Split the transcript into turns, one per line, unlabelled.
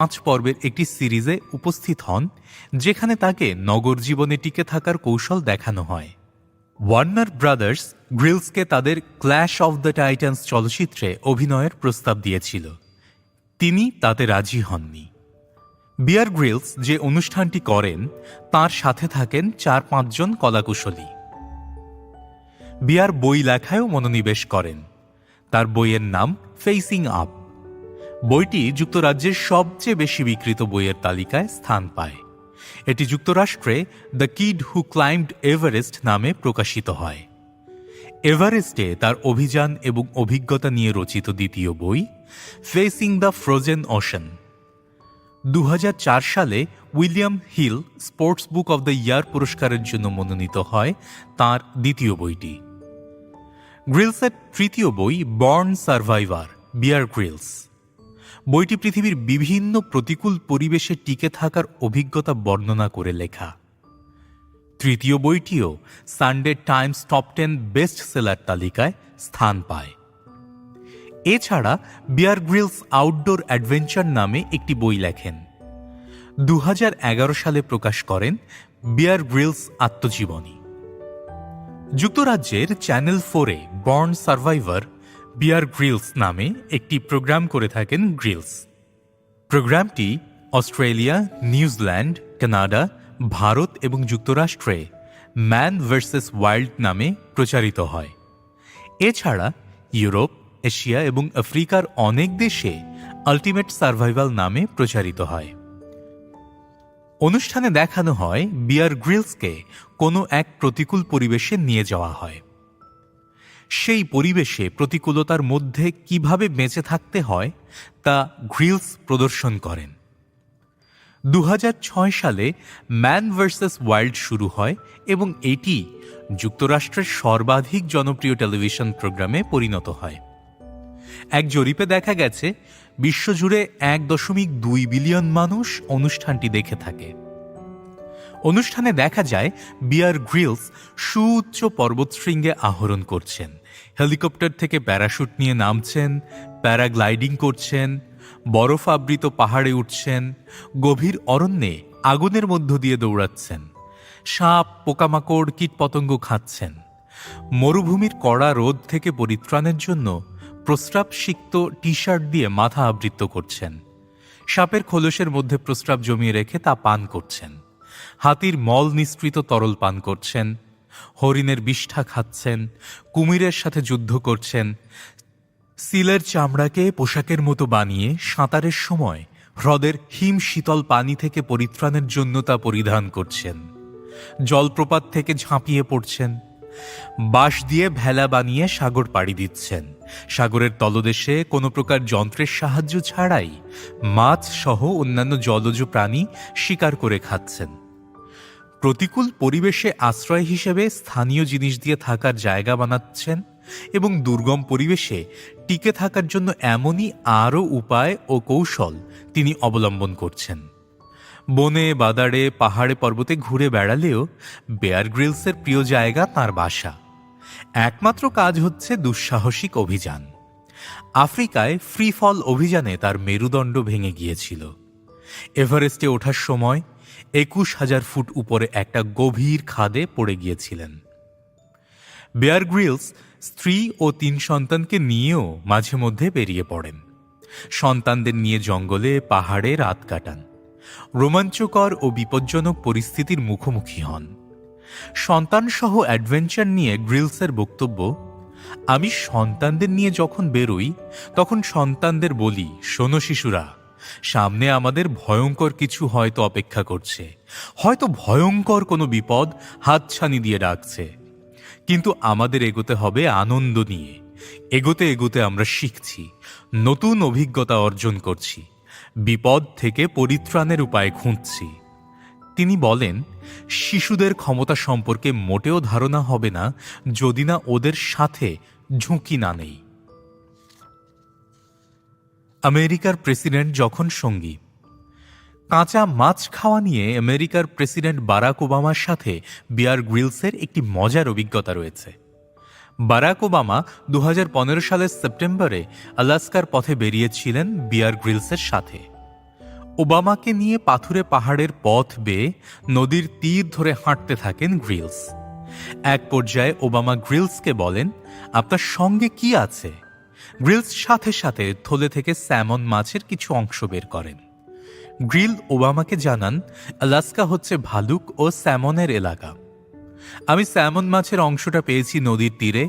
5 পর্বের একটি সিরিজে উপস্থিত হন, যেখানে তাকে নগর জীবনে টিকে থাকার কৌশল দেখানো হয়। ওয়ার্নার ব্রাদার্স গ্রিলসকে তাদের ক্ল্যাশ অফ দ্য টাইটান্স চলচ্চিত্রে অভিনয়ের প্রস্তাব দিয়েছিল। তিনি তাতে রাজি হননি। বিয়ার গ্রিলস যে অনুষ্ঠানটি করেন, তার সাথে থাকেন 4-5 জন কলাকুশলী। বিয়ার বই লেখায়ও মনোনিবেশ করেন। তার বইয়ের নাম ফেসিং আপ। বইটি যুক্তরাজ্যের সবচেয়ে বেশি বিক্রিত বইয়ের তালিকায় স্থান পায়। এটি যুক্তরাষ্ট্রে the kid who climbed Everest নামে প্রকাশিত হয়। এভারেস্টে তার অভিযান এবং অভিজ্ঞতা নিয়ে রচিত দ্বিতীয় বই ফেসিং দ্য ফ্রোজেন ওশান। 2004 সালে William Hill sports book of the year পুরস্কারের জন্য মনোনীত হয় তার দ্বিতীয় বইটি। গ্রিলসের তৃতীয় বই বর্ন সার্ভাইভার, বিয়ার গ্রিলস। বইটি পৃথিবীর বিভিন্ন প্রতিকূল পরিবেশে টিকে থাকার অভিজ্ঞতা বর্ণনা করে লেখা। তৃতীয় বইটিও Sunday Times top 10 best seller তালিকায় স্থান পায়। এছাড়া বিয়ার গ্রিলস আউটডোর অ্যাডভেঞ্চার নামে একটি বই লেখেন। 2011 সালে প্রকাশ করেন বিয়ার গ্রিলস আত্মজীবনী। যুক্তরাজ্যের চ্যানেল 4-এ বর্ন সার্ভাইভার বিয়ার গ্রিলস নামে একটি প্রোগ্রাম করে থাকেন গ্রিলস। প্রোগ্রামটি অস্ট্রেলিয়া, নিউজিল্যান্ড, কানাডা, ভারত এবং যুক্তরাষ্ট্রে ম্যান ভার্সেস ওয়াইল্ড নামে প্রচারিত হয়। এছাড়া ইউরোপ, এশিয়া এবং আফ্রিকার অনেক দেশে আল্টিমেট সার্ভাইভাল নামে প্রচারিত হয়। অনুষ্ঠানে দেখানো হয় বিয়ার গ্রিলসকে কোনো এক প্রতিকূল পরিবেশে নিয়ে যাওয়া হয়। সেই পরিবেশে প্রতিকূলতার মধ্যে কিভাবে বেঁচে থাকতে হয় তা গ্রিলস প্রদর্শন করেন। 2006 সালে ম্যান ভার্সেস ওয়াইল্ড শুরু হয় এবং এটি যুক্তরাষ্ট্রের সর্বাধিক জনপ্রিয় টেলিভিশন প্রোগ্রামে পরিণত হয়। এক জরিপে দেখা গেছে বিশ্বজুড়ে 1.2 বিলিয়ন মানুষ অনুষ্ঠানটি দেখে থাকে। অনুষ্ঠানে দেখা যায় বিয়ার গ্রিলস সুউচ্চ পর্বতশৃঙ্গে আরোহণ করছেন, হেলিকপ্টার থেকে প্যারাশুট নিয়ে নামছেন, প্যারাগ্লাইডিং করছেন, বরফ আবৃত পাহাড়ে উঠছেন, গভীর অরণ্যে আগুনের মধ্য দিয়ে দৌড়াচ্ছেন, সাপ, পোকামাকড়, কীটপতঙ্গ খাচ্ছেন, মরুভূমির কড়া রোদ থেকে পরিত্রাণের জন্য প্রস্রাবসিক্ত টি শার্ট দিয়ে মাথা আবৃত করছেন, সাপের খোলসের মধ্যে প্রস্রাব জমিয়ে রেখে তা পান করছেন, হাতির মল নিঃসৃত তরল পান করছেন, হরিণের বিষ্ঠা খাচ্ছেন, কুমিরের সাথে যুদ্ধ করছেন, সিলের চামড়াকে পোশাকের মতো বানিয়ে সাঁতারের সময় হ্রদের হিম শীতল পানি থেকে পরিত্রাণের জন্য তা পরিধান করছেন, জলপ্রপাত থেকে ঝাঁপিয়ে পড়ছেন, বাঁশ দিয়ে ভেলা বানিয়ে সাগর পাড়ি দিচ্ছেন, সাগরের তলদেশে কোনো প্রকার যন্ত্রের সাহায্য ছাড়াই মাছ সহ অন্যান্য জলজ প্রাণী শিকার করে খাচ্ছেন, প্রতিকূল পরিবেশে আশ্রয় হিসেবে স্থানীয় জিনিস দিয়ে থাকার জায়গা বানাচ্ছেন এবং দুর্গম পরিবেশে টিকে থাকার জন্য এমনই আরও উপায় ও কৌশল তিনি অবলম্বন করছেন। বনে বাদাড়ে পাহাড়ে পর্বতে ঘুরে বেড়ালেও বেয়ার গ্রিলসের প্রিয় জায়গা তাঁর বাসা। একমাত্র কাজ হচ্ছে দুঃসাহসিক অভিযান। আফ্রিকায় ফ্রি ফল অভিযানে তার মেরুদণ্ড ভেঙে গিয়েছিল। এভারেস্টে ওঠার সময় 21,000 ফুট উপরে একটা গভীর খাদে পড়ে গিয়েছিলেন। বেয়ার গ্রিলস স্ত্রী ও 3 সন্তানকে নিয়েও মাঝে মধ্যে বেরিয়ে পড়েন। সন্তানদের নিয়ে জঙ্গলে পাহাড়ে রাত কাটান, রোমাঞ্চকর ও বিপজ্জনক পরিস্থিতির মুখোমুখি হন। সন্তানসহ অ্যাডভেঞ্চার নিয়ে গ্রিলসের বক্তব্য, আমি সন্তানদের নিয়ে যখন বেরোই তখন সন্তানদের বলি, শোনো শিশুরা, সামনে আমাদের ভয়ঙ্কর কিছু হয়তো অপেক্ষা করছে, হয়তো ভয়ঙ্কর কোনো বিপদ হাতছানি দিয়ে ডাকছে, কিন্তু আমাদের এগোতে হবে আনন্দ নিয়ে। এগোতে এগোতে আমরা শিখছি, নতুন অভিজ্ঞতা অর্জন করছি, বিপদ থেকে পরিত্রাণের উপায় খুঁজছি। তিনি বলেন, শিশুদের ক্ষমতা সম্পর্কে মোটেও ধারণা হবে না যদি না ওদের সাথে ঝুঁকি না নেই। আমেরিকার প্রেসিডেন্ট যখন সঙ্গী। কাঁচা মাছ খাওয়া নিয়ে আমেরিকার প্রেসিডেন্ট বারাক ওবামার সাথে বিয়ার গ্রিলসের একটি মজার অভিজ্ঞতা রয়েছে। বারাক ওবামা 2015 সালের সেপ্টেম্বরে আলাস্কার পথে বেরিয়েছিলেন বিয়ার গ্রিলসের সাথে। ওবামাকে নিয়ে পাথুরে পাহাড়ের পথ বেয়ে নদীর তীর ধরে হাঁটতে থাকেন গ্রিলস। এক পর্যায়ে ওবামা গ্রিলসকে বলেন, আপনার সঙ্গে কি আছে? গ্রিলস সাথে সাথে থলে থেকে স্যামন মাছের কিছু অংশ বের করেন। গ্রিল ওবামাকে জানান, আলাস্কা হচ্ছে ভালুক ও স্যামনের এলাকা। আমি স্যামন মাছের অংশটা পেয়েছি নদীর তীরে,